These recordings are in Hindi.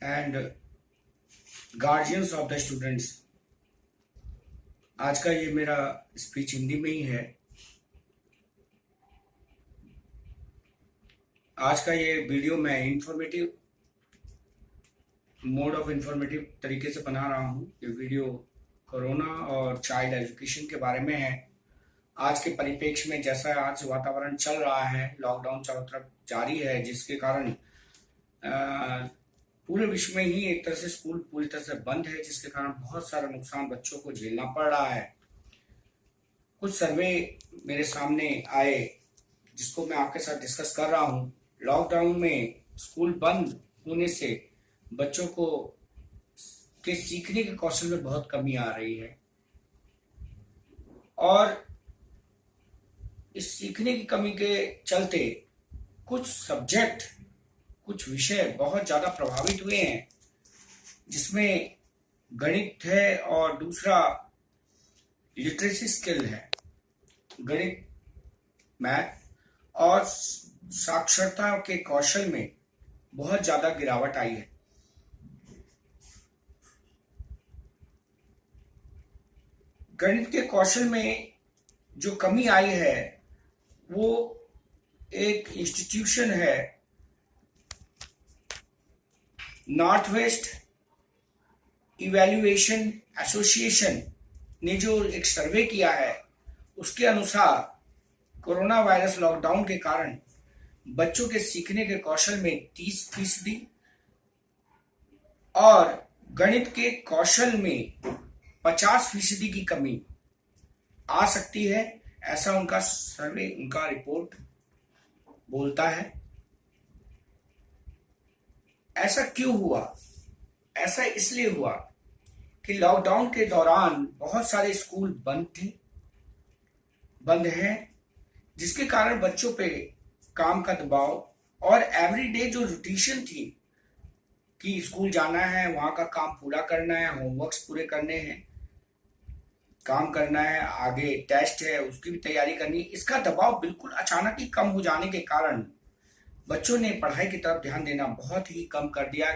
And guardians of the students. आज का ये मेरा स्पीच हिंदी में ही है। आज का ये वीडियो मैं इंफॉर्मेटिव तरीके से बना रहा हूँ। ये वीडियो कोरोना और चाइल्ड एजुकेशन के बारे में है। आज के परिप्रेक्ष्य में जैसा आज वातावरण चल रहा है, लॉकडाउन चारों तरफ जारी है, जिसके कारण पूरे विश्व में ही एक तरह से स्कूल पूरी तरह से बंद है, जिसके कारण बहुत सारा नुकसान बच्चों को झेलना पड़ रहा है। कुछ सर्वे मेरे सामने आए जिसको मैं आपके साथ डिस्कस कर रहा हूँ। लॉकडाउन में स्कूल बंद होने से बच्चों को के सीखने के कौशल में बहुत कमी आ रही है और इस सीखने की कमी के चलते कुछ विषय बहुत ज्यादा प्रभावित हुए हैं, जिसमें गणित है और दूसरा लिटरेसी स्किल है। गणित, मैथ और साक्षरता के कौशल में बहुत ज्यादा गिरावट आई है। गणित के कौशल में जो कमी आई है वो एक इंस्टीट्यूशन है, नॉर्थ वेस्ट इवैल्यूएशन एसोसिएशन ने जो एक सर्वे किया है, उसके अनुसार कोरोना वायरस लॉकडाउन के कारण बच्चों के सीखने के कौशल में 30% और गणित के कौशल में 50% की कमी आ सकती है, ऐसा उनका सर्वे, उनका रिपोर्ट बोलता है। ऐसा क्यों हुआ? ऐसा इसलिए हुआ कि लॉकडाउन के दौरान बहुत सारे स्कूल बंद हैं, जिसके कारण बच्चों पे काम का दबाव और एवरीडे जो रूटीन थी कि स्कूल जाना है, वहां का काम पूरा करना है, होमवर्क्स पूरे करने हैं, काम करना है, आगे टेस्ट है उसकी भी तैयारी करनी है, इसका दबाव बिल्कुल अचानक ही कम हो जाने के कारण बच्चों ने पढ़ाई की तरफ ध्यान देना बहुत ही कम कर दिया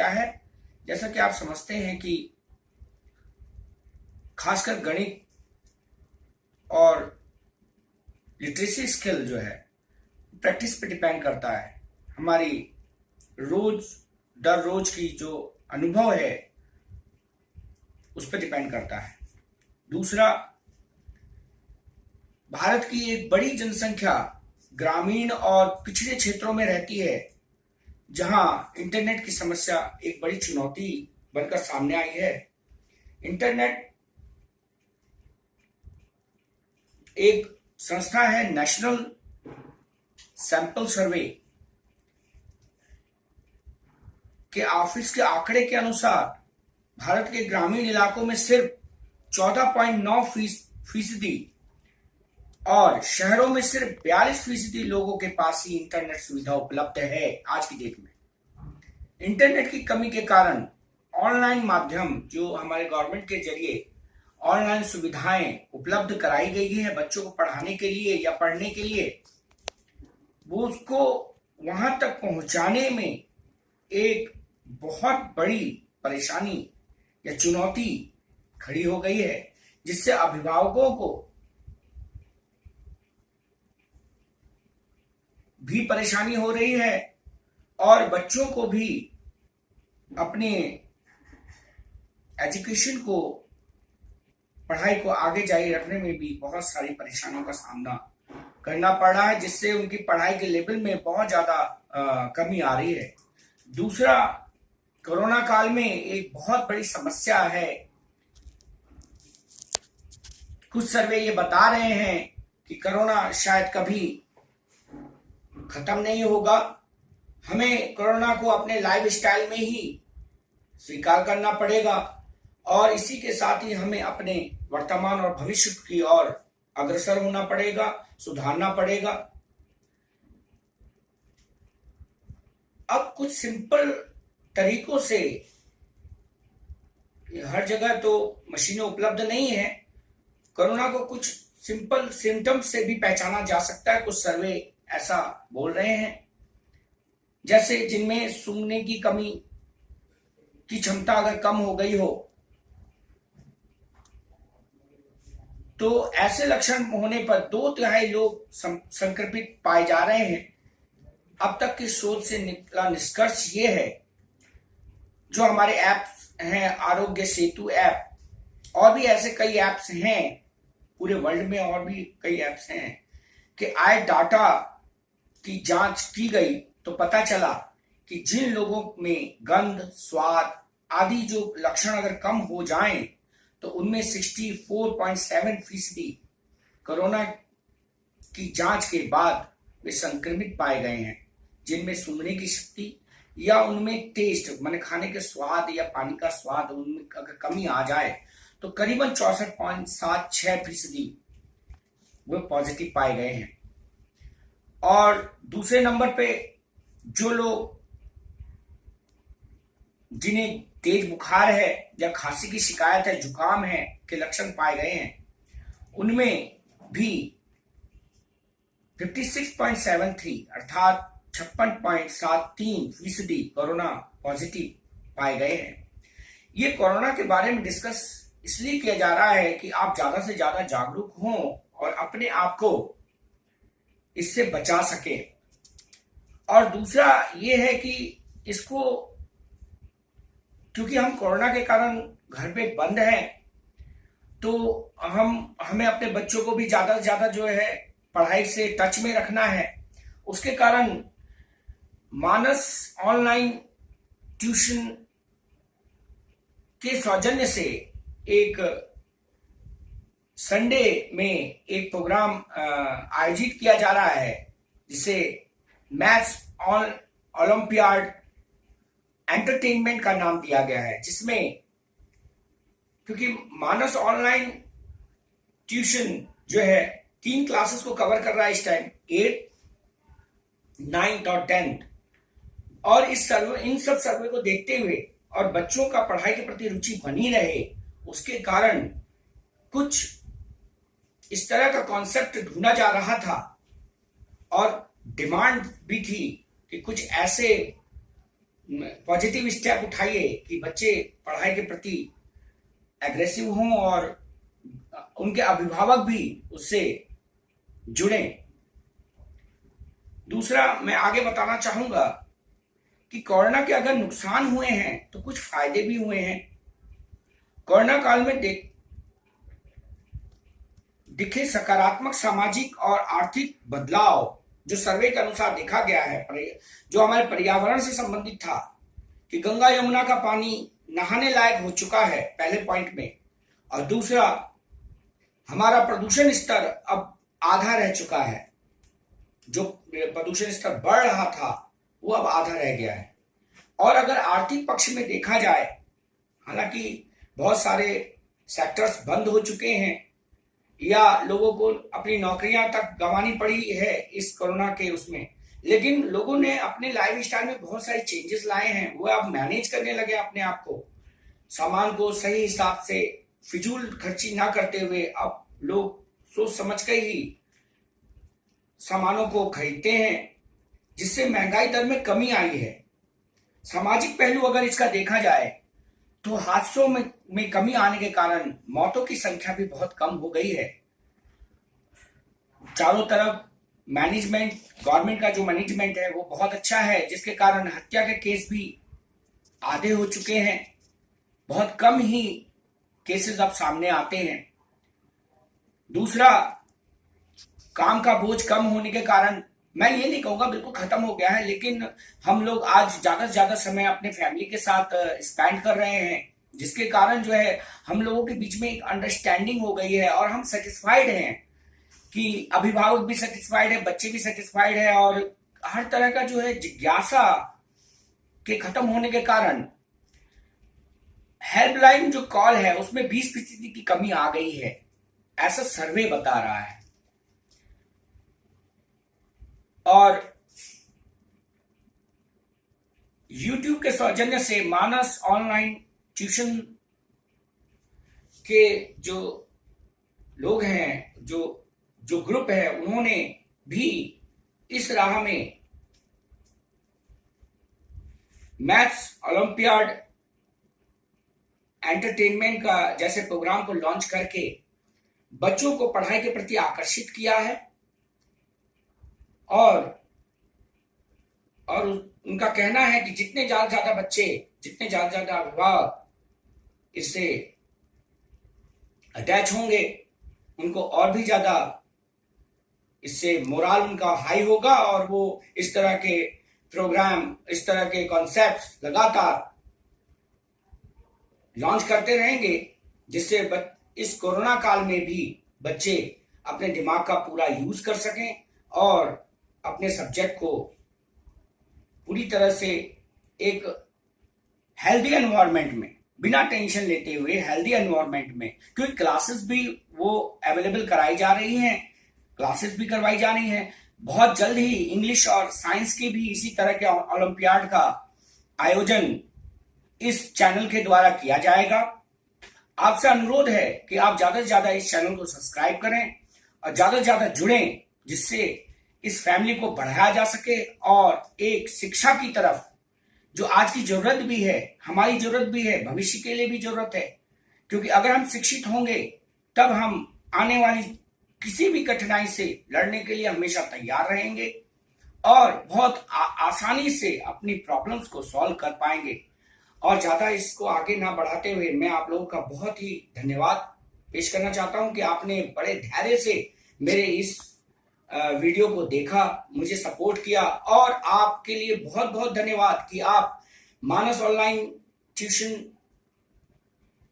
है। जैसा कि आप समझते हैं कि खासकर गणित और लिटरेसी स्किल जो है प्रैक्टिस पे डिपेंड करता है। हमारी दर रोज की जो अनुभव है उस पर डिपेंड करता है। दूसरा, भारत की एक बड़ी जनसंख्या ग्रामीण और पिछड़े क्षेत्रों में रहती है, जहां इंटरनेट की समस्या एक बड़ी चुनौती बनकर सामने आई है। इंटरनेट एक संस्था है, नेशनल सैंपल सर्वे के ऑफिस के आंकड़े के अनुसार भारत के ग्रामीण इलाकों में सिर्फ 14.9% और शहरों में सिर्फ 42% लोगों के पास ही इंटरनेट सुविधा उपलब्ध है। आज की डेट में इंटरनेट की कमी के कारण ऑनलाइन माध्यम जो हमारे गवर्नमेंट के जरिए ऑनलाइन सुविधाएं उपलब्ध कराई गई है बच्चों को पढ़ाने के लिए या पढ़ने के लिए, वो उसको वहां तक पहुंचाने में एक बहुत बड़ी परेशानी या चुनौती खड़ी हो गई है, जिससे अभिभावकों को भी परेशानी हो रही है और बच्चों को भी अपने एजुकेशन को, पढ़ाई को आगे जारी रखने में भी बहुत सारी परेशानियों का सामना करना पड़ रहा है, जिससे उनकी पढ़ाई के लेवल में बहुत ज्यादा कमी आ रही है। दूसरा, कोरोना काल में एक बहुत बड़ी समस्या है। कुछ सर्वे ये बता रहे हैं कि कोरोना शायद कभी खत्म नहीं होगा। हमें कोरोना को अपने लाइफ स्टाइल में ही स्वीकार करना पड़ेगा और इसी के साथ ही हमें अपने वर्तमान और भविष्य की ओर अग्रसर होना पड़ेगा, सुधारना पड़ेगा। अब कुछ सिंपल तरीकों से, हर जगह तो मशीनें उपलब्ध नहीं है, कोरोना को कुछ सिंपल सिम्टम्स से भी पहचाना जा सकता है। कुछ सर्वे ऐसा बोल रहे हैं, जैसे जिनमें सूंघने की कमी, की क्षमता अगर कम हो गई हो तो ऐसे लक्षण होने पर 2/3 लोग संक्रमित पाए जा रहे हैं। अब तक की शोध से निकला निष्कर्ष ये है, जो हमारे ऐप्स हैं, आरोग्य सेतु ऐप और भी ऐसे कई ऐप्स हैं पूरे वर्ल्ड में, और भी कई ऐप्स हैं कि आए डाटा की जांच की गई तो पता चला कि जिन लोगों में गंध, स्वाद आदि जो लक्षण अगर कम हो जाएं तो उनमें 64.7% कोरोना की जांच के बाद वे संक्रमित पाए गए हैं, जिनमें सूंघने की शक्ति या उनमें टेस्ट माने खाने के स्वाद या पानी का स्वाद उनमें अगर कमी आ जाए तो करीबन 64.76% वे पॉजिटिव पाए गए हैं। और दूसरे नंबर पे जो लोग जिन्हें तेज बुखार है या खांसी की शिकायत है, जुकाम है के लक्षण पाए गए हैं, उनमें भी 56.73 अर्थात 56.73% कोरोना पॉजिटिव पाए गए हैं। ये कोरोना के बारे में डिस्कस इसलिए किया जा रहा है कि आप ज्यादा से ज्यादा जागरूक हों और अपने आप को इससे बचा सके। और दूसरा ये है कि इसको, क्योंकि हम कोरोना के कारण घर पे बंद हैं, तो हमें अपने बच्चों को भी ज्यादा से ज्यादा जो है पढ़ाई से टच में रखना है। उसके कारण मानस ऑनलाइन ट्यूशन के सौजन्य से एक संडे में एक प्रोग्राम आयोजित किया जा रहा है, जिसे मैथ्स ऑन ओलंपियाड एंटरटेनमेंट का नाम दिया गया है, जिसमें क्योंकि मानस ऑनलाइन ट्यूशन जो है 3 क्लासेस को कवर कर रहा है इस टाइम, 8th, 9th और 10th। और इन सब सर्वे को देखते हुए और बच्चों का पढ़ाई के प्रति रुचि बनी रहे, उसके कारण कुछ इस तरह का कॉन्सेप्ट ढूंढा जा रहा था और डिमांड भी थी कि कुछ ऐसे पॉजिटिव स्टेप उठाइए कि बच्चे पढ़ाई के प्रति एग्रेसिव हों और उनके अभिभावक भी उससे जुड़े। दूसरा मैं आगे बताना चाहूंगा कि कोरोना के अगर नुकसान हुए हैं तो कुछ फायदे भी हुए हैं। कोरोना काल में दिखे सकारात्मक सामाजिक और आर्थिक बदलाव जो सर्वे के अनुसार देखा गया है, जो हमारे पर्यावरण से संबंधित था कि गंगा यमुना का पानी नहाने लायक हो चुका है पहले पॉइंट में, और दूसरा हमारा प्रदूषण स्तर अब आधा रह चुका है। जो प्रदूषण स्तर बढ़ रहा था वो अब आधा रह गया है। और अगर आर्थिक पक्ष में देखा जाए, हालांकि बहुत सारे सेक्टर्स बंद हो चुके हैं या लोगों को अपनी नौकरियां तक गंवानी पड़ी है इस कोरोना के उसमें, लेकिन लोगों ने अपने लाइफ स्टाइल में बहुत सारे चेंजेस लाए हैं। वो अब मैनेज करने लगे अपने आप को, सामान को सही हिसाब से फिजूल खर्ची ना करते हुए अब लोग सोच समझ कर ही सामानों को खरीदते हैं, जिससे महंगाई दर में कमी आई है। सामाजिक पहलू अगर इसका देखा जाए तो हादसों में कमी आने के कारण मौतों की संख्या भी बहुत कम हो गई है। चारों तरफ मैनेजमेंट, गवर्नमेंट का जो मैनेजमेंट है वो बहुत अच्छा है, जिसके कारण हत्या के केस भी आधे हो चुके हैं। बहुत कम ही केसेस अब सामने आते हैं। दूसरा, काम का बोझ कम होने के कारण, मैं ये नहीं कहूंगा बिल्कुल खत्म हो गया है, लेकिन हम लोग आज ज्यादा से ज्यादा समय अपने फैमिली के साथ स्पेंड कर रहे हैं, जिसके कारण जो है हम लोगों के बीच में एक अंडरस्टैंडिंग हो गई है और हम सेटिस्फाइड हैं कि अभिभावक भी सेटिस्फाइड है, बच्चे भी सेटिस्फाइड है। और हर तरह का जो है जिज्ञासा के खत्म होने के कारण हेल्पलाइन जो कॉल है उसमें 20% की कमी आ गई है, ऐसा सर्वे बता रहा है। और YouTube के सौजन्य से मानस ऑनलाइन ट्यूशन के जो लोग हैं, जो ग्रुप है, उन्होंने भी इस राह में मैथ्स ओलंपियाड एंटरटेनमेंट का जैसे प्रोग्राम को लॉन्च करके बच्चों को पढ़ाई के प्रति आकर्षित किया है और उनका कहना है कि जितने ज्यादा बच्चे, जितने ज्यादा अभिभावक इससे अटैच होंगे, उनको और भी ज्यादा इससे मोरल उनका हाई होगा और वो इस तरह के प्रोग्राम, इस तरह के कॉन्सेप्ट्स लगातार लॉन्च करते रहेंगे, जिससे इस कोरोना काल में भी बच्चे अपने दिमाग का पूरा यूज कर सकें और अपने सब्जेक्ट को पूरी तरह से एक हेल्दी एनवायरनमेंट में, बिना टेंशन लेते हुए हेल्दी एनवायरनमेंट में, क्योंकि क्लासेस भी वो अवेलेबल कराई जा रही हैं, क्लासेस भी करवाई जा रही हैं। बहुत जल्द ही इंग्लिश और साइंस के भी इसी तरह के ओलंपियाड का आयोजन इस चैनल के द्वारा किया जाएगा। आपसे अनुरोध है कि आप ज्यादा से ज्यादा इस चैनल को सब्सक्राइब करें और ज्यादा से ज्यादा जुड़ें, जिससे इस फैमिली को बढ़ाया जा सके और एक शिक्षा की तरफ, जो आज की जरूरत भी है, हमारी जरूरत भी है, भविष्य के लिए भी जरूरत है, क्योंकि अगर हम शिक्षित होंगे तब हम आने वाली किसी भी कठिनाई से लड़ने के लिए हमेशा तैयार रहेंगे और बहुत आसानी से अपनी प्रॉब्लम्स को सॉल्व कर पाएंगे। और ज्यादा इसको आगे ना बढ़ाते हुए मैं आप लोगों का बहुत ही धन्यवाद पेश करना चाहता हूं कि आपने बड़े धैर्य से मेरे इस वीडियो को देखा, मुझे सपोर्ट किया और आपके लिए बहुत बहुत धन्यवाद कि आप मानस ऑनलाइन ट्यूशन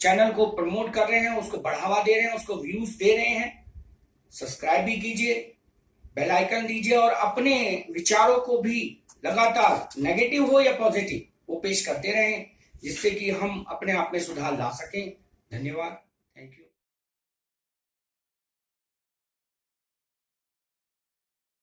चैनल को प्रमोट कर रहे हैं, उसको बढ़ावा दे रहे हैं, उसको व्यूज दे रहे हैं। सब्सक्राइब भी कीजिए, बेल आइकन दीजिए और अपने विचारों को भी लगातार, नेगेटिव हो या पॉजिटिव, वो पेश करते रहें, जिससे कि हम अपने आप में सुधार ला सकें। धन्यवाद, थैंक यू।